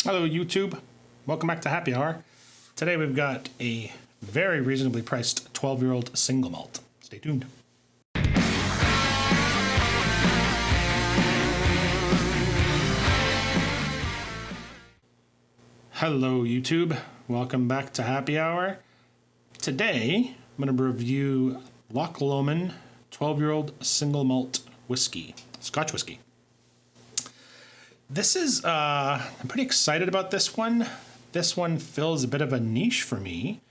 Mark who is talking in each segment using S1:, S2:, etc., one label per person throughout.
S1: Hello YouTube, welcome back to Happy Hour. Today we've got a very reasonably priced 12-year-old single malt. Stay tuned. Hello YouTube, welcome back to Happy Hour. Today I'm going to review Loch Lomand 12-year-old single malt whiskey, Scotch whiskey. This is, I'm pretty excited about this one. This one fills a bit of a niche for me.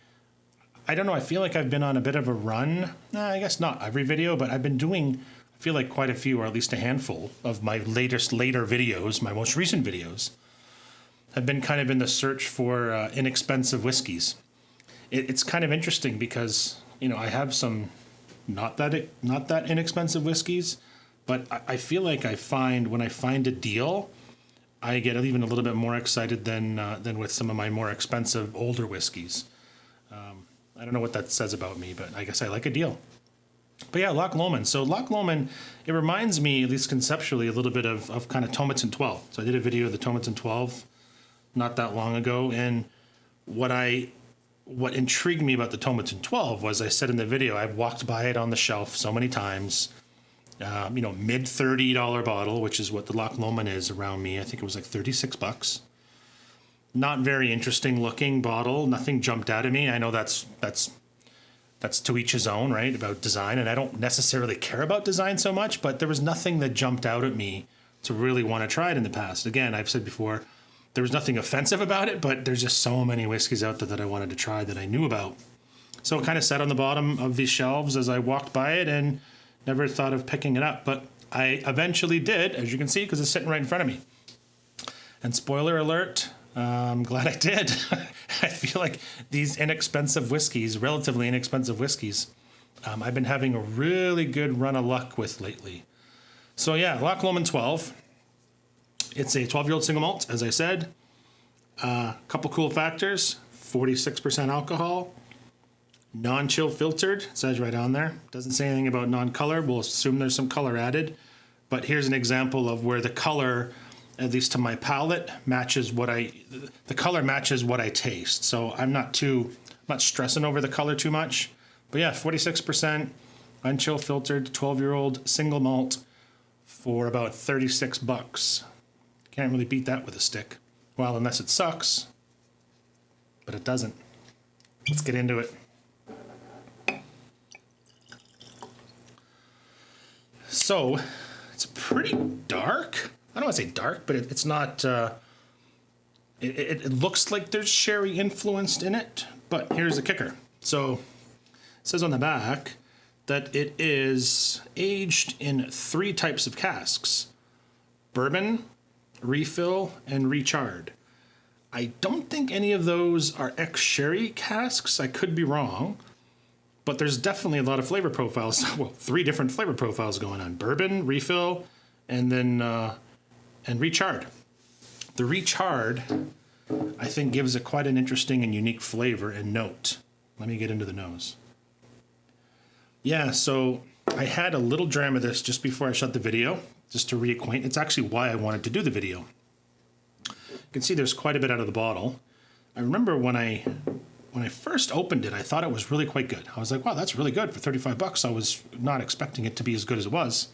S1: I don't know, I feel like I've been on a bit of a run. I guess not every video, but I've been doing, I feel like quite a few, or at least a handful of my later videos, my most recent videos, have been kind of in the search for inexpensive whiskeys. It's kind of interesting because, you know, I have some not that inexpensive whiskeys, but I feel like when I find a deal, I get even a little bit more excited than with some of my more expensive older whiskeys. I don't know what that says about me, but I guess I like a deal. But yeah, Loch Lomand. So Loch Lomand, it reminds me, at least conceptually, a little bit of kind of Tomatin 12. So I did a video of the Tomatin 12 not that long ago, and what intrigued me about the Tomatin 12 was, I said in the video, I've walked by it on the shelf so many times. You know, mid $30 bottle, which is what the Loch Lomand is around me. I think it was like 36 bucks. Not very interesting looking bottle. Nothing jumped out at me. I know that's to each his own, right? About design, and I don't necessarily care about design so much, but there was nothing that jumped out at me to really want to try it in the past. Again, I've said before, there was nothing offensive about it, but there's just so many whiskeys out there that I wanted to try that I knew about. So it kind of sat on the bottom of these shelves as I walked by it and never thought of picking it up, but I eventually did, as you can see, because it's sitting right in front of me. And spoiler alert, I'm glad I did. I feel like these inexpensive whiskeys, relatively inexpensive whiskeys, I've been having a really good run of luck with lately. So yeah, Loch Lomand 12. It's a 12-year-old single malt, as I said. A couple cool factors: 46% alcohol. Non-chill filtered, it says right on there. Doesn't say anything about non-color. We'll assume there's some color added. But here's an example of where the color, at least to my palate, matches the color matches what I taste. So I'm not stressing over the color too much. But yeah, 46% unchill filtered, 12-year-old single malt for about 36 bucks. Can't really beat that with a stick. Well, unless it sucks. But it doesn't. Let's get into it. So, it's pretty dark. I don't want to say dark, but it's not, it looks like there's sherry influenced in it, but here's the kicker. So, it says on the back that it is aged in 3 types of casks: bourbon, refill, and recharred. I don't think any of those are ex-sherry casks. I could be wrong. But there's definitely a lot of flavor profiles. Well, 3 different flavor profiles going on: bourbon, refill, and then and recharred. The recharred, I think, gives it quite an interesting and unique flavor and note. Let me get into the nose. Yeah, so I had a little dram of this just before I shut the video, just to reacquaint. It's actually why I wanted to do the video. You can see there's quite a bit out of the bottle. I remember when I first opened it, I thought it was really quite good. I was like, wow, that's really good for 35 bucks. I was not expecting it to be as good as it was.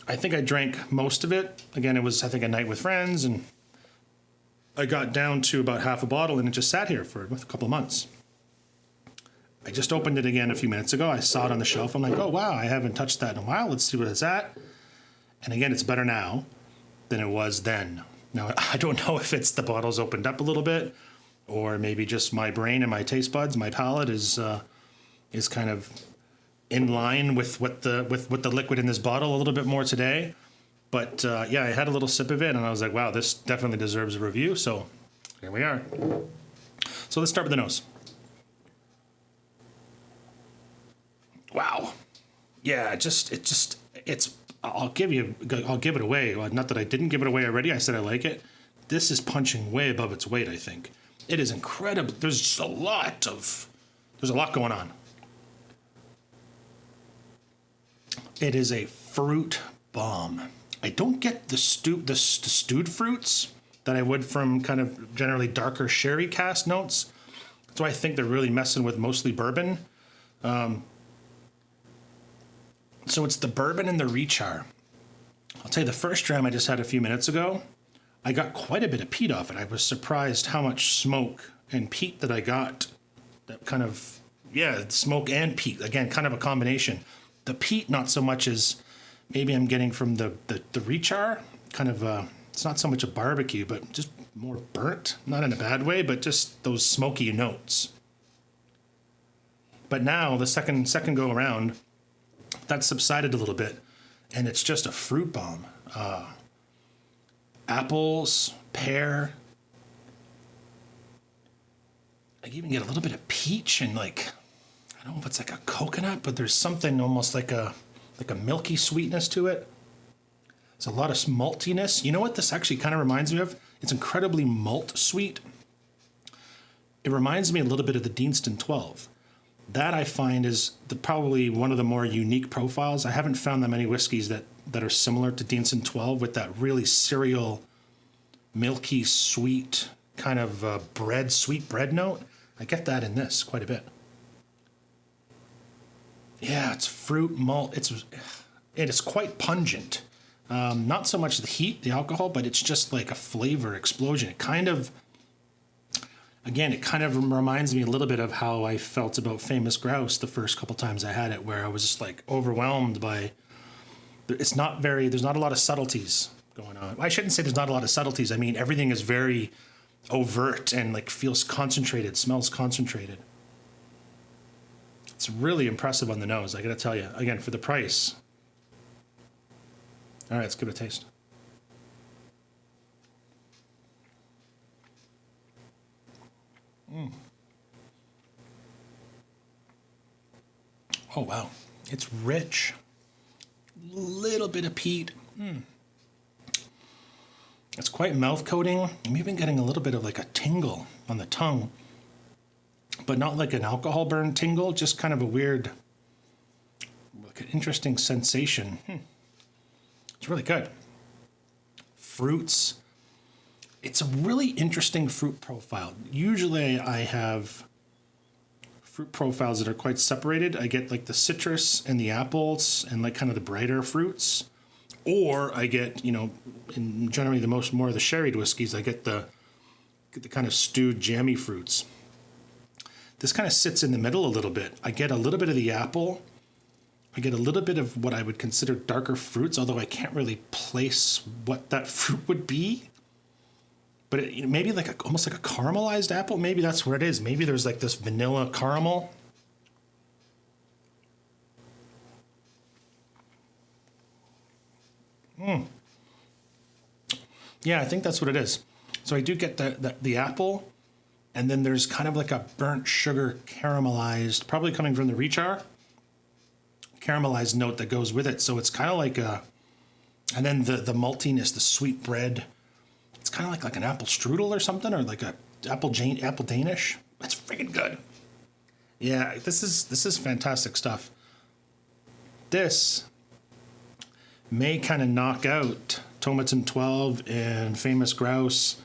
S1: I think I drank most of it. Again, it was, I think, a night with friends, and I got down to about half a bottle, and it just sat here for a couple of months. I just opened it again a few minutes ago. I saw it on the shelf. I'm like, oh, wow, I haven't touched that in a while. Let's see what it's at. And again, it's better now than it was then. Now, I don't know if it's the bottle's opened up a little bit, or maybe just my brain and my taste buds, my palate is kind of in line with what the liquid in this bottle a little bit more today. But yeah, I had a little sip of it, and I was like, wow, this definitely deserves a review. So here we are. So let's start with the nose. Wow. Yeah, I'll give it away. Well, not that I didn't give it away already. I said I like it. This is punching way above its weight, I think. It is incredible. There's just a lot going on. It is a fruit bomb. I don't get the stewed fruits. that I would from kind of generally darker sherry cask notes. So I think they're really messing with mostly bourbon. So it's the bourbon and the rechar. I'll tell you, the first dram I just had a few minutes ago, I got quite a bit of peat off it. I was surprised how much smoke and peat that I got. That kind of, yeah, smoke and peat. Again, kind of a combination. The peat, not so much as maybe I'm getting from the rechar. Kind of, it's not so much a barbecue, but just more burnt. Not in a bad way, but just those smoky notes. But now, the second go around, that subsided a little bit, and it's just a fruit bomb. Apples, pear. I even get a little bit of peach and like, I don't know if it's like a coconut, but there's something almost like a milky sweetness to it. It's a lot of maltiness. You know what this actually kind of reminds me of? It's incredibly malt sweet. It reminds me a little bit of the Deanston 12. That I find is probably one of the more unique profiles. I haven't found that many whiskeys that are similar to Deanston 12 with that really cereal, milky, sweet kind of sweet bread note. I get that in this quite a bit. Yeah, it's fruit, malt. It's quite pungent. Not so much the heat, the alcohol, but it's just like a flavor explosion. It kind of reminds me a little bit of how I felt about Famous Grouse the first couple times I had it, where I was just like overwhelmed by, there's not a lot of subtleties going on. I shouldn't say there's not a lot of subtleties. I mean, everything is very overt and like feels concentrated, smells concentrated. It's really impressive on the nose, I gotta tell you. Again, for the price. All right, let's give it a taste. Oh, wow. It's rich. Little bit of peat. It's quite mouth coating. I'm even getting a little bit of like a tingle on the tongue, but not like an alcohol burn tingle, just kind of a weird, like an interesting sensation. It's really good. Fruits. It's a really interesting fruit profile. Usually I have fruit profiles that are quite separated. I get like the citrus and the apples and like kind of the brighter fruits. Or I get, in generally more of the sherried whiskeys, I get the kind of stewed jammy fruits. This kind of sits in the middle a little bit. I get a little bit of the apple. I get a little bit of what I would consider darker fruits, although I can't really place what that fruit would be. But maybe like almost like a caramelized apple. Maybe that's what it is. Maybe there's like this vanilla caramel. Yeah, I think that's what it is. So I do get the apple, and then there's kind of like a burnt sugar caramelized, probably coming from the rechar, caramelized note that goes with it. So it's kind of like and then the maltiness, the sweet bread. It's kind of like an apple strudel or something, or like a apple Danish. It's freaking good. Yeah, this is fantastic stuff. This may kind of knock out Tomatin 12 and Famous Grouse.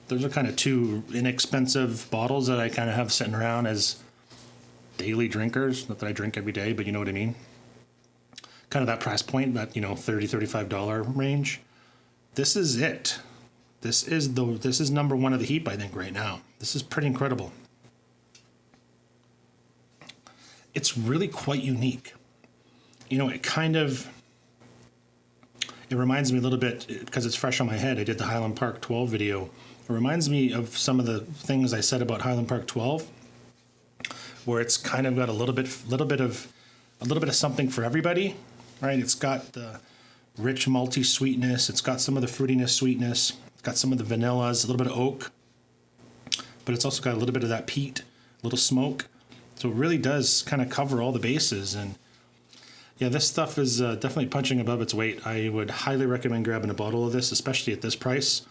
S1: Those are kind of two inexpensive bottles that I kind of have sitting around as daily drinkers. Not that I drink every day, but you know what I mean. Kind of that price point, that $30, $35 range. This is it. This is number one of the heap, I think, right now. This is pretty incredible. It's really quite unique. It reminds me a little bit, because it's fresh on my head. I did the Highland Park 12 video. It reminds me of some of the things I said about Highland Park 12, where it's kind of got a little bit of something for everybody, right? It's got the rich malty sweetness. It's got some of the fruitiness, sweetness. It's got some of the vanillas, a little bit of oak, but it's also got a little bit of that peat, a little smoke. So it really does kind of cover all the bases. And yeah, this stuff is definitely punching above its weight. I would highly recommend grabbing a bottle of this, especially at this price.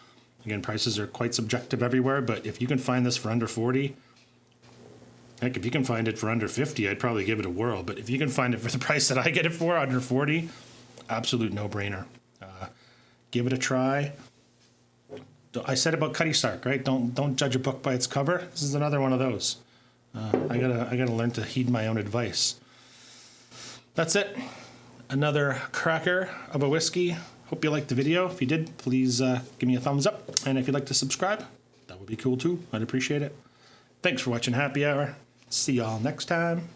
S1: Again, prices are quite subjective everywhere, but if you can find this for under 40, heck, if you can find it for under 50, I'd probably give it a whirl. But if you can find it for the price that I get it for, under 40, absolute no-brainer. Give it a try. I said about Cutty Sark, right? Don't judge a book by its cover. This is another one of those. I gotta learn to heed my own advice. That's it. Another cracker of a whiskey. Hope you liked the video. If you did, please give me a thumbs up. And if you'd like to subscribe, that would be cool too. I'd appreciate it. Thanks for watching Happy Hour. See y'all next time.